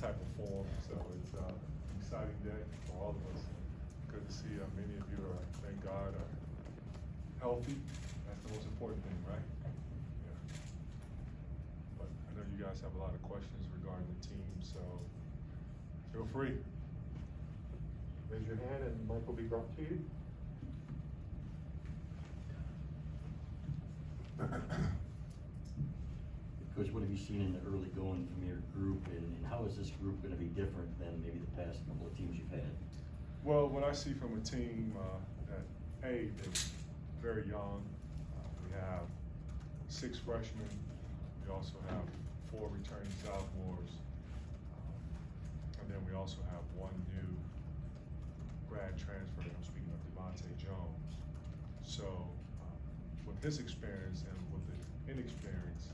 type of form. So it's an exciting day for all of us. Good to see many of you are, thank God, are healthy. That's the most important thing, right? Yeah. But I know you guys have a lot of questions regarding the team, so feel free. Raise your hand and mic will be brought to you. Coach, what have you seen in the early going from your group, and how is this group going to be different than maybe the past couple of teams you've had? Well, what I see from a team that they're very young. We have 6 freshmen. We also have 4 returning sophomores, and then we also have 1 new grad transfer. I'm speaking of Devontae Jones. So, with his experience and with the inexperience,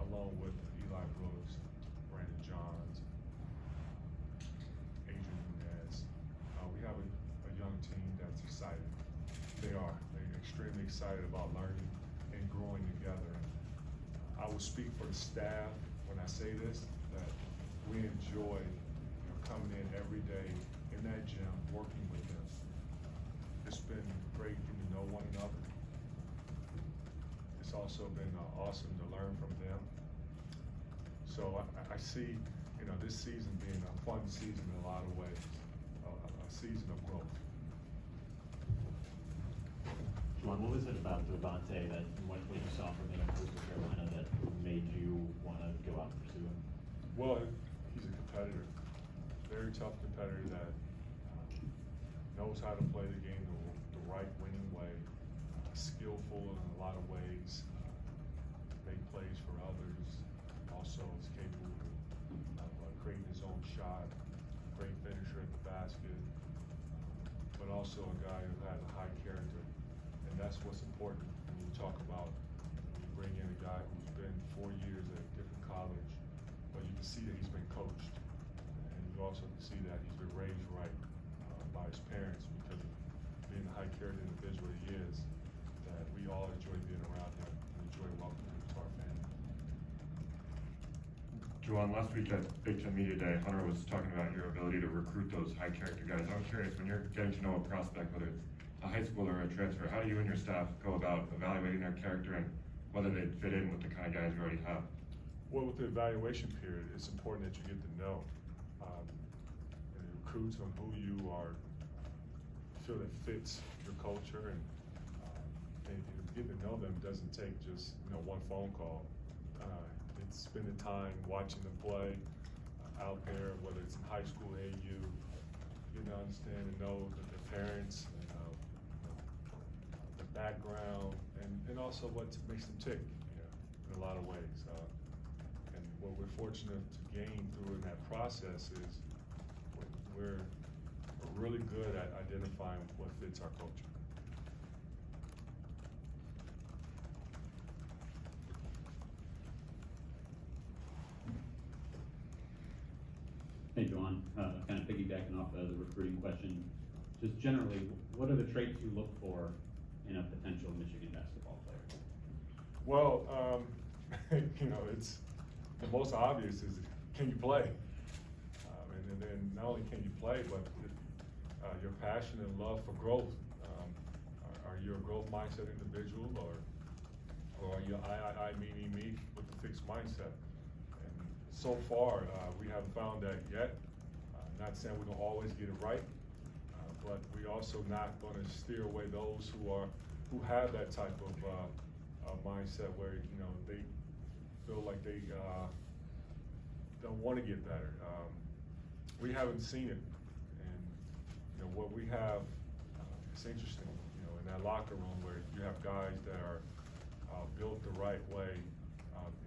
along with Eli Brooks, Brandon Johns, Adrian Nunez, we have a young team that's excited. They're extremely excited about learning and growing together. I will speak for the staff when I say this, that we enjoy coming in every day in that gym, working with them. It's been great getting to know one another. It's also been awesome to learn from them. So I see, this season being a fun season in a lot of ways, a season of growth. Juwan, what was it about Devontae that what you saw from him in Coastal Carolina that made you want to go out and pursue him? Well, he's a competitor, very tough competitor that knows how to play the game the right winning way, skillful in a lot of ways, make plays for others, also is capable of creating his own shot, great finisher at the basket, but also a guy who has a high character. And that's what's important when you talk about, you bring in a guy who's been 4 years at a different college, but you can see that he's been coached. And you also can see that he's been raised right by his parents because of being the high character individual he is, that we all enjoy being around him and enjoy welcoming him to our family. Juwan, last week at Big Ten Media Day, Hunter was talking about your ability to recruit those high character guys. I'm curious, when you're getting to know a prospect, whether it's a high school or a transfer, how do you and your staff go about evaluating their character and whether they fit in with the kind of guys you already have? Well, with the evaluation period, it's important that you get to know and recruits on who you feel that fits your culture, and getting to know them doesn't take just 1 phone call. It's spending time watching them play out there, whether it's in high school, AU, getting to understand and know that their parents, the background, and also what makes them tick in a lot of ways. And what we're fortunate to gain through in that process is we're really good at identifying what fits our culture. Hey, Juwan, kind of piggybacking off of the recruiting question, just generally, what are the traits you look for in a potential Michigan basketball player? Well, it's the most obvious is, can you play? And then not only can you play, but your passion and love for growth. Are you a growth mindset individual, or are you me with the fixed mindset? And so far, we haven't found that yet. Not saying we don't always get it right, but we also not going to steer away those who have that type of mindset where they feel like they don't want to get better. We haven't seen it, and what we have, it's interesting. In that locker room where you have guys that are built the right way,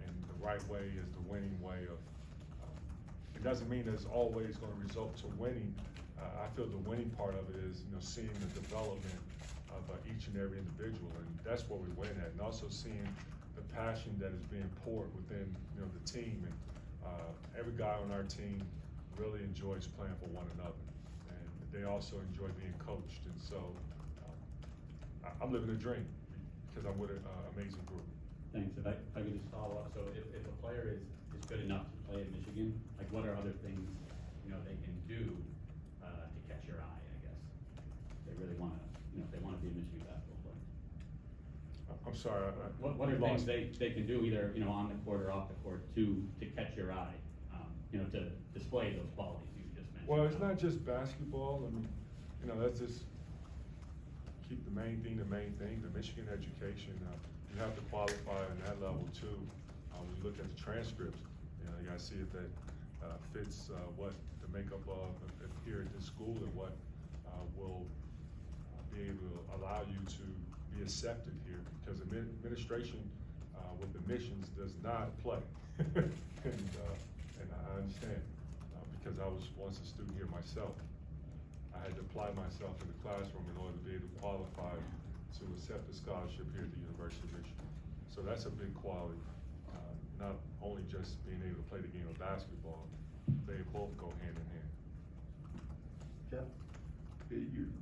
and the right way is the winning way of. It doesn't mean that it's always going to result to winning. I feel the winning part of it is seeing the development of each and every individual, and that's what we win at, and also seeing the passion that is being poured within the team, and every guy on our team really enjoys playing for one another, and they also enjoy being coached, and so I'm living a dream because I'm with an amazing group. Thanks. If I could just follow up, so if a player is is good enough to play at Michigan? Like, what are other things, you know, they can do, to catch your eye, I guess? They really wanna, you know, if they wanna be a Michigan basketball player. I'm sorry, What are you things lost- they can do, either, you know, on the court or off the court, to catch your eye, you know, to display those qualities you just mentioned? Well, it's not just basketball, I mean, you know, let's just keep the main thing, the Michigan education, you have to qualify on that level too. When you look at the transcripts, you know, you gotta see if that, fits, what the makeup of here at this school and what, will be able to allow you to be accepted here, because administration, with admissions does not play. And I understand, because I was once a student here myself. I had to apply myself in the classroom in order to be able to qualify to accept a scholarship here at the University of Michigan. So that's a big quality, not only just being able to play the game of basketball, they both go hand in hand. Jeff?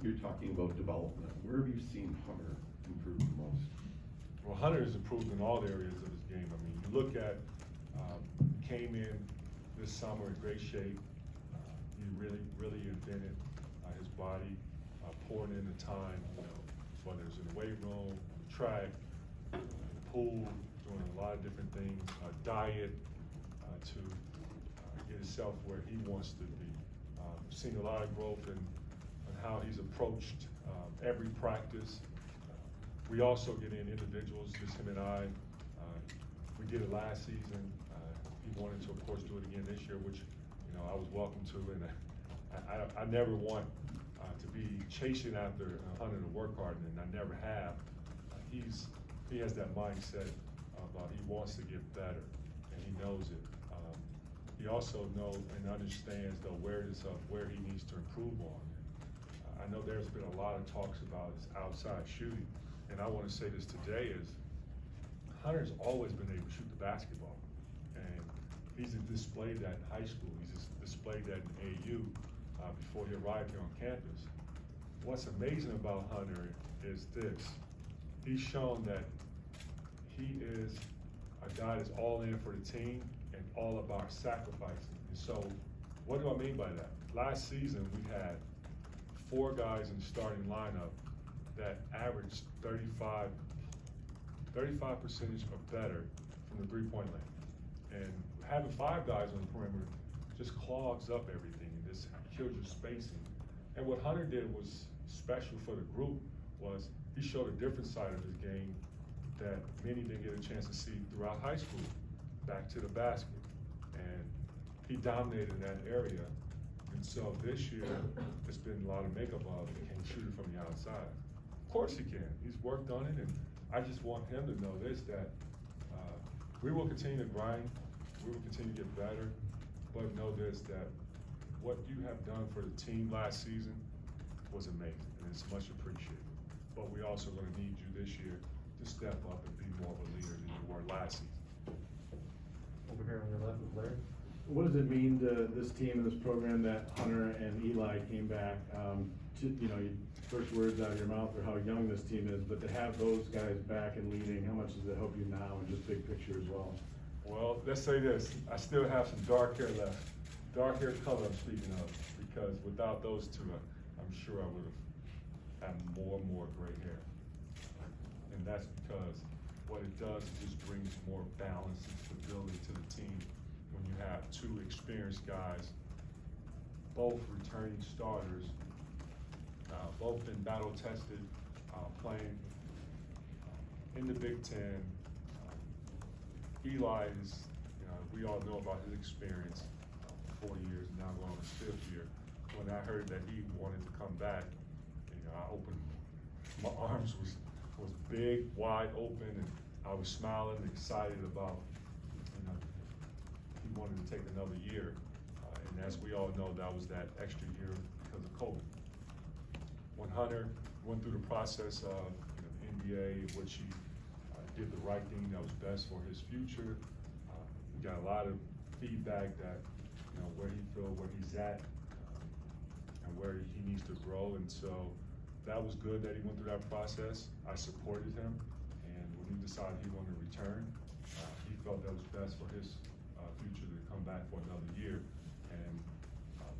You're talking about development. Where have you seen Hunter improve the most? Well, Hunter has improved in all areas of his game. I mean, you look at, came in this summer in great shape. He really invented his body, pouring in the time, you know, whether it's in the weight room, the track, the pool, doing a lot of different things, diet, to get himself where he wants to be. Seen a lot of growth in how he's approached every practice. We also get in individuals, just him and I. We did it last season. He wanted to, of course, do it again this year, which, you know, I was welcome to, and I never want to be chasing after Hunter to work hard, and I never have. He has that mindset of he wants to get better, and he knows it. He also knows and understands the awareness of where he needs to improve on. I know there's been a lot of talks about his outside shooting, and I want to say this today is Hunter's always been able to shoot the basketball, and he's displayed that in high school. He's displayed that in AU before he arrived here on campus. What's amazing about Hunter is this: he's shown that he is a guy that's all in for the team and all about sacrificing. And so, what do I mean by that? Last season, we had 4 guys in the starting lineup that averaged 35% or better from the three-point line. And having 5 guys on the perimeter just clogs up everything and just kills your spacing. And what Hunter did was special for the group was he showed a different side of his game that many didn't get a chance to see throughout high school, back to the basket. And he dominated in that area. And so this year, it's been a lot of makeup of he can shoot it from the outside. Of course he can. He's worked on it, and I just want him to know this, that we will continue to grind, we will continue to get better, but know this, that what you have done for the team last season was amazing, and it's much appreciated. But we also gonna need you this year to step up and be more of a leader than you were last season. Over here on your left with Larry. What does it mean to this team and this program that Hunter and Eli came back? You know, first words out of your mouth are how young this team is, but to have those guys back and leading, how much does it help you now and just big picture as well? Well, let's say this, I still have some dark hair left. Dark hair color I'm speaking of, because without those two, I'm sure I would have had more and more gray hair. And that's because what it does is just brings more balance and stability to the team when you have 2 experienced guys, both returning starters, both been battle tested, playing in the Big Ten. Eli is, you know, we all know about his experience, 4 years, now going on his 5th year. When I heard that he wanted to come back, you know, I opened, my arms was big, wide open, and I was smiling, excited about, you know, he wanted to take another year. And as we all know, that was that extra year because of COVID. When Hunter went through the process of, you know, the NBA, which he did the right thing that was best for his future. We got a lot of feedback that, you know, where he feels, where he's at, and where he needs to grow. And so that was good that he went through that process. I supported him, and when he decided he wanted to return, he felt that was best for his future to come back for another year. And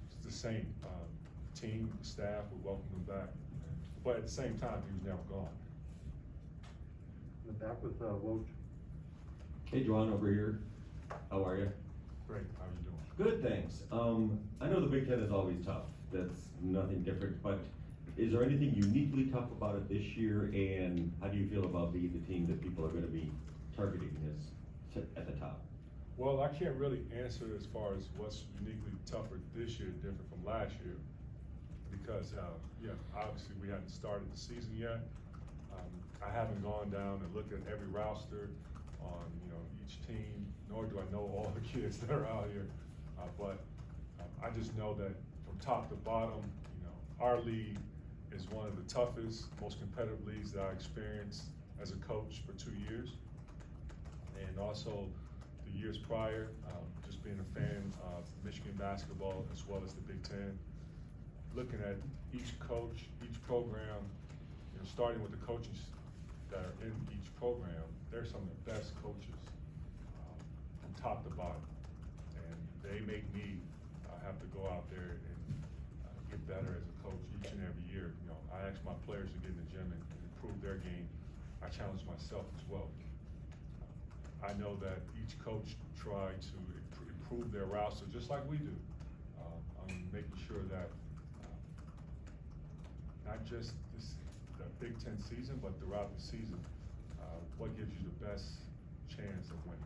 it's the same team, staff, we welcome him back. But at the same time, he was never gone. In the back with, Woj. Hey, Juwan, over here. How are you? Great, how are you doing? Good, thanks. I know the Big Ten is always tough. That's nothing different, but is there anything uniquely tough about it this year? And how do you feel about being the team that people are gonna be targeting as at the top? Well, I can't really answer as far as what's uniquely tougher this year, different from last year. Because, yeah, obviously we haven't started the season yet. I haven't gone down and looked at every roster on, each team, nor do I know all the kids that are out here. But I just know that from top to bottom, our league is one of the toughest, most competitive leagues that I experienced as a coach for 2 years. And also the years prior, just being a fan of Michigan basketball as well as the Big Ten. Looking at each coach, each program, starting with the coaches that are in each program, they're some of the best coaches from top to bottom. And they make me have to go out there and get better as a coach each and every year. I ask my players to get in the gym and improve their game. I challenge myself as well. I know that each coach try to improve their roster just like we do. I'm making sure that not just the Big Ten season, but throughout the season, what gives you the best chance of winning?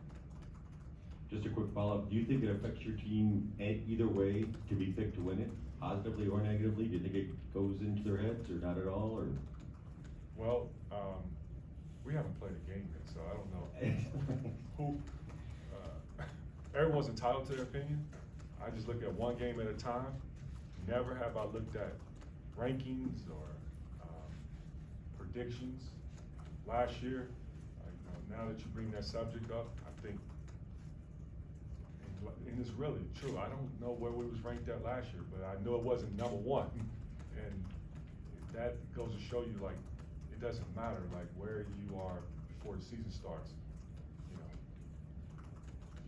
Just a quick follow-up. Do you think it affects your team either way to be picked to win it, positively or negatively? Do you think it goes into their heads or not at all, or? Well, we haven't played a game yet, so I don't know who. Everyone's entitled to their opinion. I just look at one game at a time. Never have I looked at rankings or predictions. Last year, now that you bring that subject up, I think, and it's really true, I don't know where we was ranked at last year, but I know it wasn't number one. And that goes to show you, like, it doesn't matter, like, where you are before the season starts.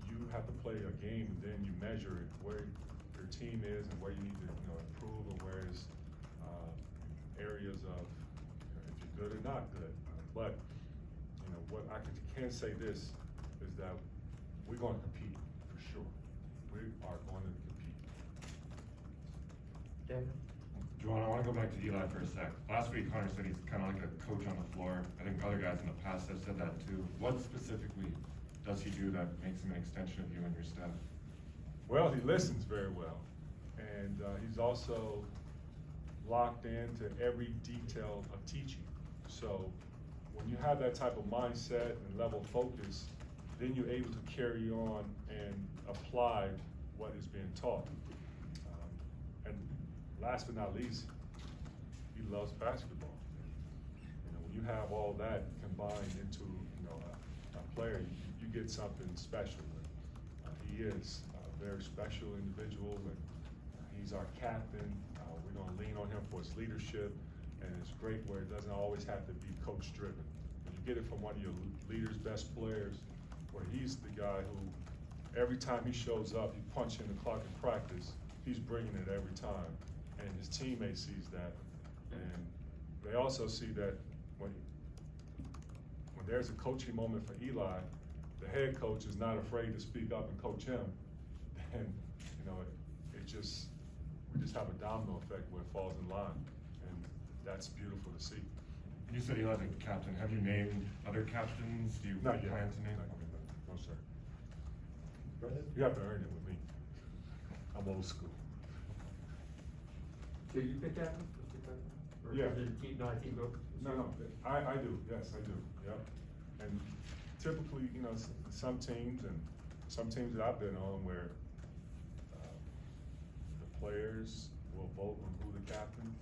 You have to play a game and then you measure it, where your team is and where you need to, improve, and where is areas of if you're good or not good. But what I can say this is that we're going to compete for sure. We are going to compete. Daniel? Juwan, I want to go back to Eli for a sec. Last week, Hunter said he's kind of like a coach on the floor. I think other guys in the past have said that too. What specifically does he do that makes him an extension of you and your staff? Well, he listens very well. And he's also locked into every detail of teaching. So when you have that type of mindset and level of focus, then you're able to carry on and apply what is being taught. And last but not least, he loves basketball. When you have all that combined into a player, you get something special. He is a very special individual, and he's our captain. We're going to lean on him for his leadership, and it's great where it doesn't always have to be coach driven. You get it from one of your leaders, best players, where he's the guy who every time he shows up, he punches in the clock in practice, he's bringing it every time, and his teammate sees that, and they also see that when there's a coaching moment for Eli, the head coach is not afraid to speak up and coach him, and we just have a domino effect where it falls in line, and that's beautiful to see. You said Eli's a captain. Have you named other captains? Do you Not yet. plan to name? No, sir. Go ahead. You have to earn it with me. I'm old school. So you pick captain? Or Yeah. is it a team, not a team vote? No, I do, yes, I do, yep. And typically, some teams that I've been on where the players will vote on who the captain,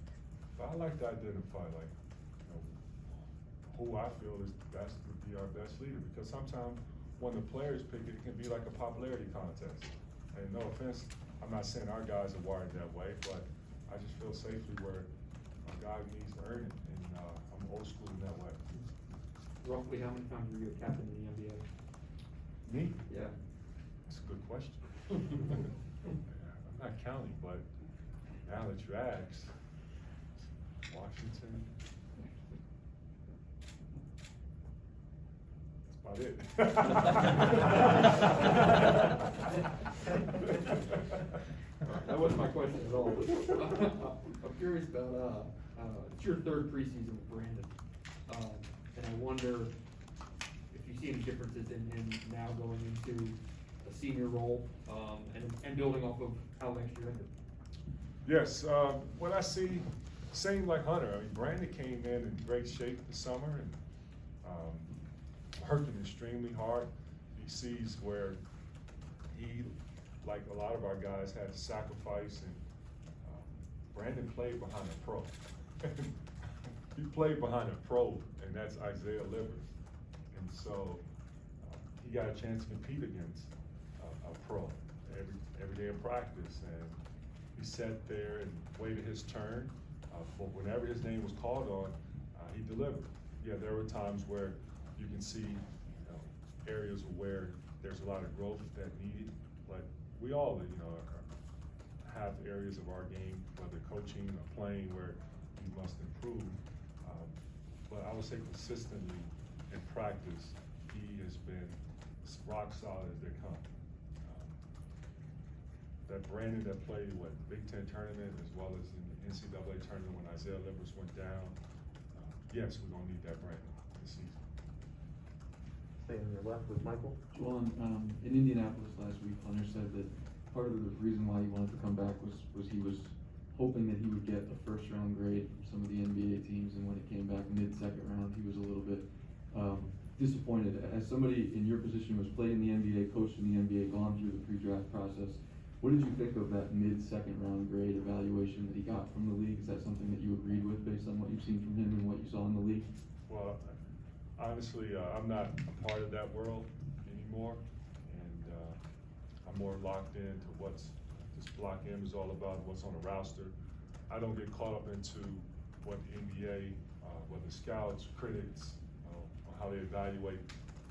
but I like to identify, like, who I feel is best would be our best leader, because sometimes when the players pick it, it can be like a popularity contest. And no offense, I'm not saying our guys are wired that way, but I just feel safely where a guy needs to earn it, and I'm old school in that way. Roughly how many times were you a captain in the NBA? Me? Yeah. That's a good question. I'm not counting, but now that you asked, Washington. That's about it. That wasn't my question at all. I'm curious about, it's your third preseason with Brandon. And I wonder if you see any differences in him now going into a senior role, and building off of how last year ended. Yes, what I see, same like Hunter. I mean, Brandon came in great shape this summer and working extremely hard. He sees where he, like a lot of our guys, had to sacrifice, and Brandon played behind a pro. He played behind a pro, and that's Isaiah Livers. And so he got a chance to compete against a pro every day of practice. And he sat there and waited his turn. But whenever his name was called on, he delivered. Yeah, there were times where you can see areas where there's a lot of growth that needed, but we all, have areas of our game, whether coaching or playing, where we must improve. But I would say consistently in practice, he has been rock solid as they come. That Brandon that played Big Ten tournament as well as in the NCAA tournament when Isaiah Livers went down, yes, we're gonna need that Brandon this season. Stay on your left with Michael. Juwan, in Indianapolis last week, Hunter said that part of the reason why he wanted to come back was he was hoping that he would get a first-round grade from some of the NBA teams, and when it came back mid-second round, he was a little bit disappointed. As somebody in your position who has played in the NBA, coached in the NBA, gone through the pre-draft process, what did you think of that mid-second round grade evaluation that he got from the league? Is that something that you agreed with based on what you've seen from him and what you saw in the league? Well, honestly, I'm not a part of that world anymore, and I'm more locked into what's this block M is all about, what's on the roster. I don't get caught up into what the NBA, whether scouts, critics, or how they evaluate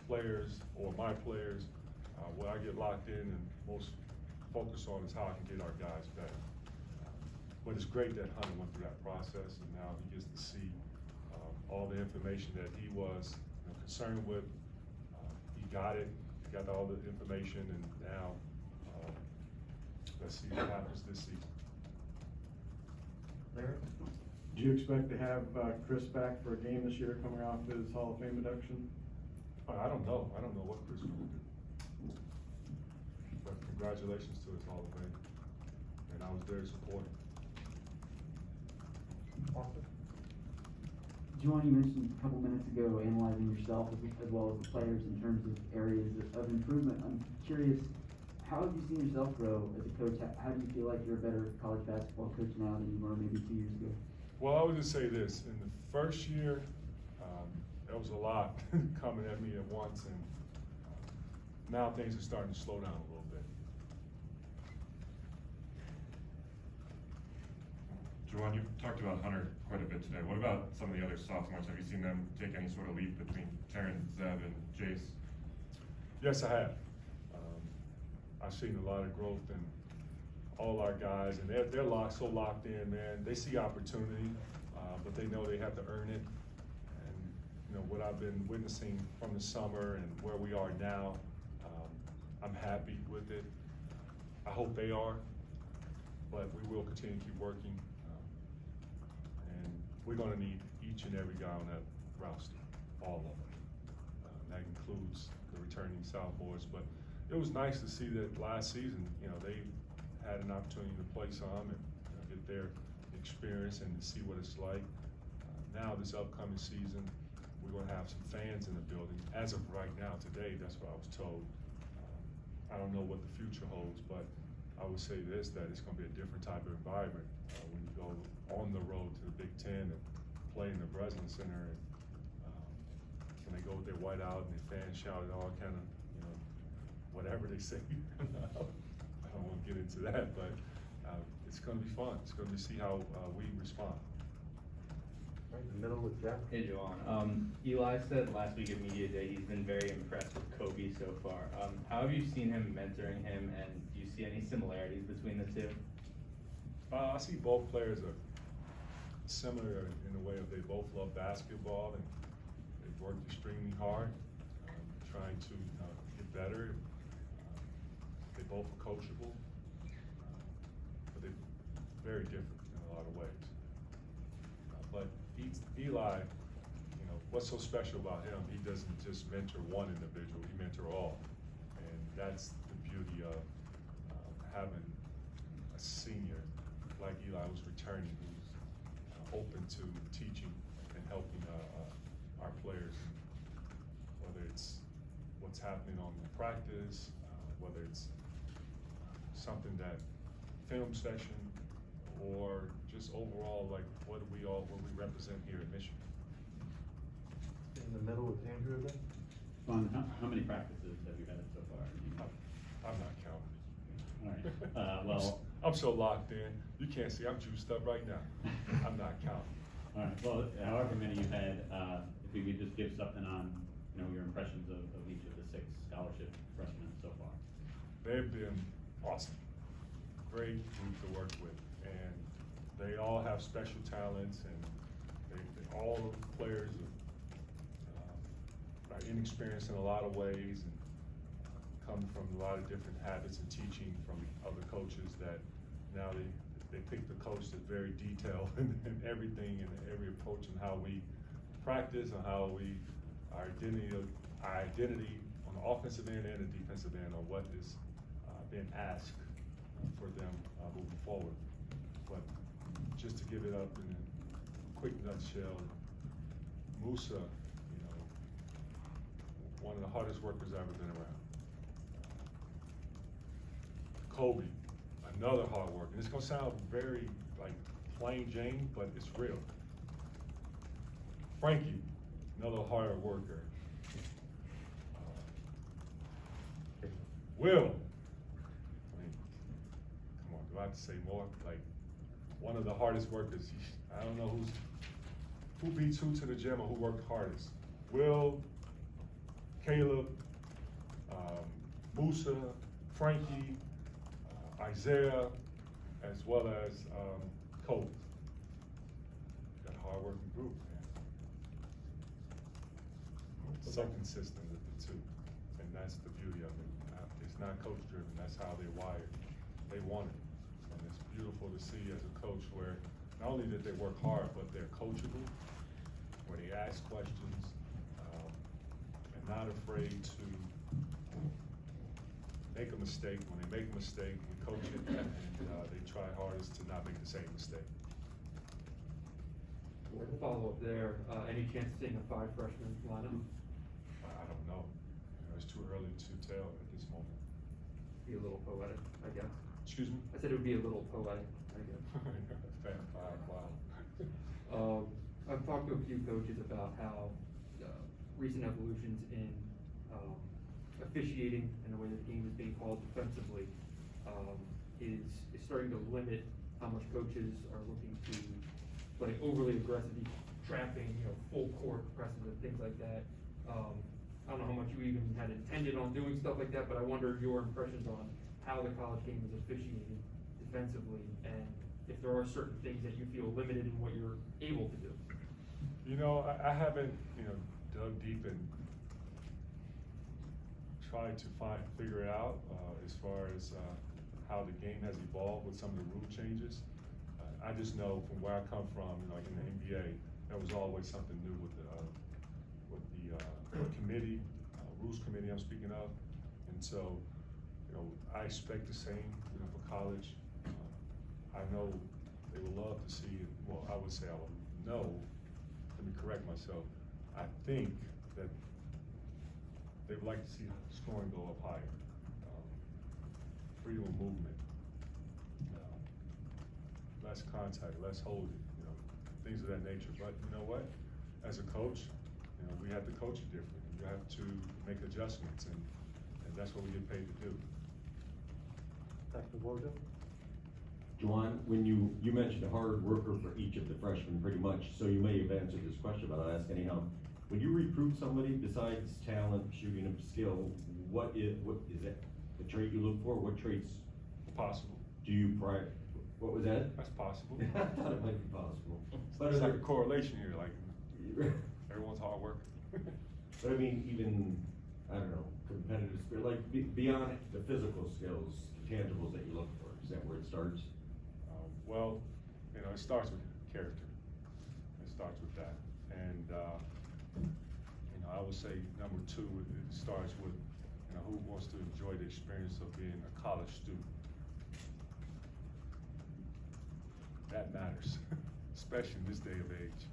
players or my players. What I get locked in and most focus on is how I can get our guys better. But it's great that Hunter went through that process, and now he gets to see all the information that he was concerned with. He got it, he got all the information, and now let's see what happens this season. Larry? Do you expect to have Chris back for a game this year coming off his Hall of Fame induction? I don't know what Chris will do. But congratulations to his Hall of Fame, and I was there supporting. Austin? Juwan, you mentioned a couple minutes ago analyzing yourself as well as the players in terms of areas of improvement. I'm curious, how have you seen yourself grow as a coach? How do you feel like you're a better college basketball coach now than you were maybe 2 years ago? Well, I would just say this, in the first year, there was a lot coming at me at once, and now things are starting to slow down a little bit. Juwan, you talked about Hunter quite a bit today. What about some of the other sophomores? Have you seen them take any sort of leap between Taryn, Zeb, and Jace? Yes, I have. I've seen a lot of growth in all our guys, and they're so locked in, man. They see opportunity, but they know they have to earn it. And what I've been witnessing from the summer and where we are now, I'm happy with it. I hope they are, but we will continue to keep working. And we're going to need each and every guy on that roster, all of them. That includes the returning sophomores, but it was nice to see that last season, they had an opportunity to play some and get their experience and to see what it's like. Now this upcoming season, we're going to have some fans in the building. As of right now, today, that's what I was told. I don't know what the future holds, but I would say this, that it's going to be a different type of environment when you go on the road to the Big Ten and play in the Breslin Center, and when they go with their white out and their fans shout all kind of, whatever they say. I don't want to get into that, but it's going to be fun. It's going to be see how we respond. Right in the middle with Jeff. Hey, Juwan. Eli said last week at Media Day he's been very impressed with Kobe so far. How have you seen him mentoring him, and do you see any similarities between the two? I see both players are similar in the way of they both love basketball and they've worked extremely hard, trying to get better. They both are coachable, but they're very different in a lot of ways. But Eli, what's so special about him? He doesn't just mentor one individual; he mentors all, and that's the beauty of having a senior like Eli who's returning, who's open to teaching and helping our players, whether it's what's happening on the practice, whether it's something that film session, or just overall like what we represent here in Michigan. In the middle with Andrew again. Juwan, how many practices have you had so far? I'm not counting. All right, well. I'm so locked in. You can't see, I'm juiced up right now. I'm not counting. All right, well, however many you've had, if you could just give something on, your impressions of each of the 6 scholarship freshmen so far. They've been awesome. Great group to work with, and they all have special talents, and they all players are inexperienced in a lot of ways, and come from a lot of different habits and teaching from other coaches that now they pick the coach that's very detailed in everything and every approach and how we practice and how our identity on the offensive end and the defensive end on what is being asked for them moving forward. But just to give it up in a quick nutshell, Musa, one of the hardest workers I've ever been around. Kobe, another hard worker. And it's gonna sound very like plain Jane, but it's real. Frankie, another hard worker. Will, I mean, come on, do I have to say more? Like, one of the hardest workers. I don't know who beats who to the gym or who worked hardest. Will, Caleb, Musa, Frankie, Isaiah, as well as Kobe. Got a hard-working group, man. So consistent with the two, and that's the beauty of it. It's not coach-driven. That's how they're wired. They want it, and it's beautiful to see as a coach where not only did they work hard, but they're coachable, where they ask questions, and not afraid to make a mistake. When they make a mistake, we coach it, and they try hardest to not make the same mistake. To follow up there, any chance of seeing a 5 freshman lineup? I don't know. It's too early to tell at this moment. Be a little poetic, I guess. Excuse me? I said it would be a little poetic, I guess. Fan 5, wow. I've talked to a few coaches about how recent evolutions in officiating and the way the game is being called defensively is starting to limit how much coaches are looking to play overly aggressive, trapping, full court presses and things like that. I don't know how much you even had intended on doing stuff like that, but I wonder your impressions on how the college game is officiated defensively, and if there are certain things that you feel limited in what you're able to do. I haven't, dug deep and tried to figure it out as far as how the game has evolved with some of the rule changes. I just know from where I come from, like in the NBA, there was always something new with the committee, rules committee I'm speaking of. And so, I expect the same, for college. I know they would love to see it. Well, I would say I would know, let me correct myself. I think that they would like to see scoring go up higher. Freedom of movement, less contact, less holding, things of that nature. But you know what? As a coach, we have to coach it differently. You have to make adjustments, and that's what we get paid to do. Back to Wardo. Juwan, when you mentioned a hard worker for each of the freshmen pretty much, so you may have answered this question, but I'll ask anyhow. When you recruit somebody besides talent, shooting, and skill, what is that the trait you look for? What traits Possible. do you what was that? That's possible. I thought it might be possible. But It's are like a there- correlation here, like, everyone's hard worker. But I mean, even, I don't know, competitive spirit, like beyond the physical skills, tangibles that you look for, is that where it starts? Well, you know, it starts with character. It starts with that. And, you know, I would say number two, it starts with, you know, who wants to enjoy the experience of being a college student. That matters, especially in this day of age.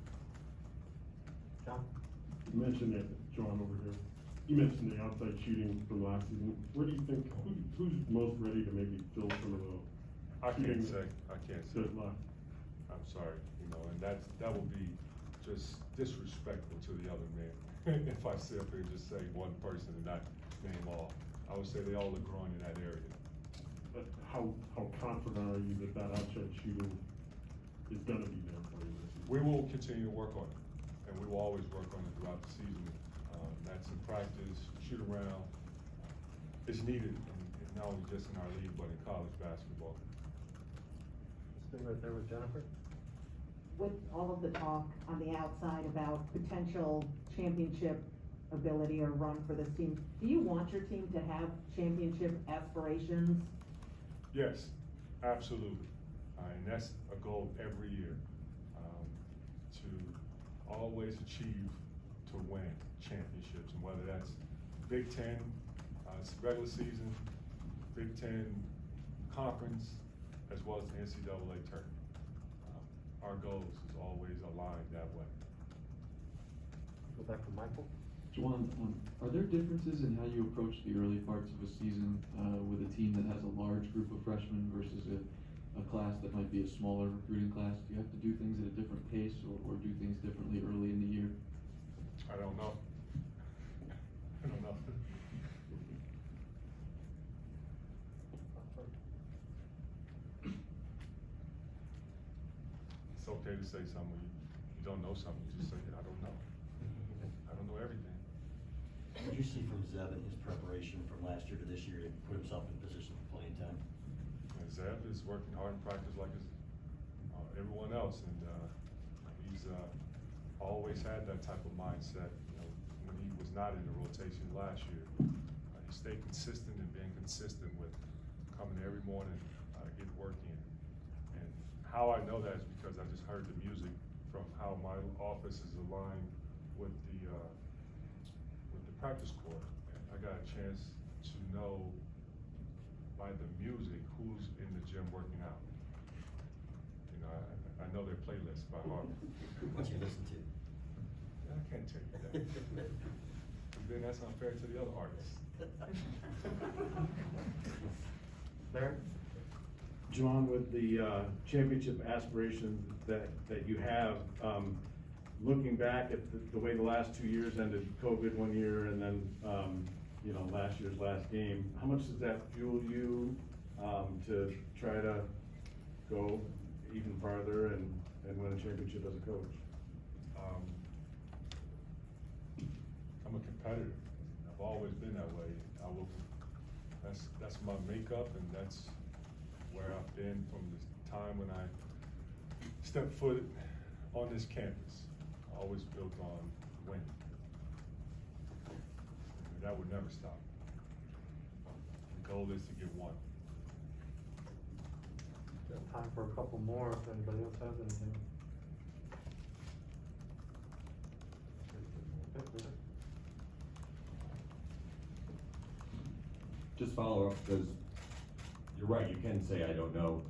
John? You mentioned it, Juwan over here. You mentioned the outside shooting from last season. Where do you think, who's most ready to maybe fill some of the I can't shooting say, that's left? I'm sorry, you know, and that would be just disrespectful to the other men. If I sit up here and just say one person and not name all, I would say they all are growing in that area. But how confident are you that that outside shooting is gonna be there for you this season? We will continue to work on it, and we will always work on it throughout the season. That's in practice, shoot around, it's needed, and not only just in our league, but in college basketball. Stay right there with Jennifer. With all of the talk on the outside about potential championship ability or run for this team, do you want your team to have championship aspirations? Yes, absolutely, and that's a goal every year, to always achieve, to win championships, and whether that's Big Ten, regular season, Big Ten conference, as well as the NCAA tournament. Our goals is always aligned that way. Go back to Michael. Juwan, are there differences in how you approach the early parts of a season with a team that has a large group of freshmen versus a class that might be a smaller recruiting class? Do you have to do things at a different pace or do things differently early in the year? I don't know. I don't know. It's okay to say something when you don't know something, you just say, I don't know. I don't know everything. What did you see from Zeb in his preparation from last year to this year to put himself in position for playing time? And Zeb is working hard in practice like everyone else, and he's always had that type of mindset. You know, when he was not in the rotation last year, he stayed consistent and being consistent with coming every morning, get work in. And how I know that is because I just heard the music from how my office is aligned with the practice court. And I got a chance to know by the music who's in the gym working out. You know, I know their playlists by heart. What you listen to? I can't tell you that. And then that's unfair to the other artists. Larry? Juwan, with the championship aspirations that you have, looking back at the way the last 2 years ended, COVID 1 year and then, you know, last year's last game, how much does that fuel you to try to go even farther and win a championship as a coach? I'm a competitor. I've always been that way. That's my makeup, and that's where I've been from the time when I stepped foot on this campus. Always built on winning. And that would never stop. The goal is to get one. Got time for a couple more if anybody else has anything. Just follow up, because you're right, you can say, I don't know.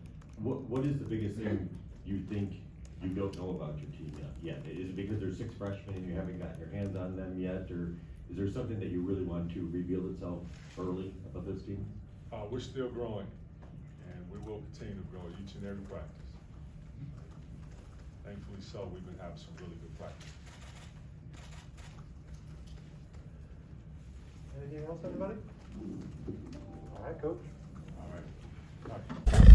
What is the biggest thing you think you don't know about your team yet? Is it because there's 6 freshmen and you haven't gotten your hands on them yet, or is there something that you really want to reveal itself early about this team? We're still growing, and we will continue to grow each and every practice. Thankfully so, we've been having some really good practice. Anything else, anybody? All right, Coach. All right.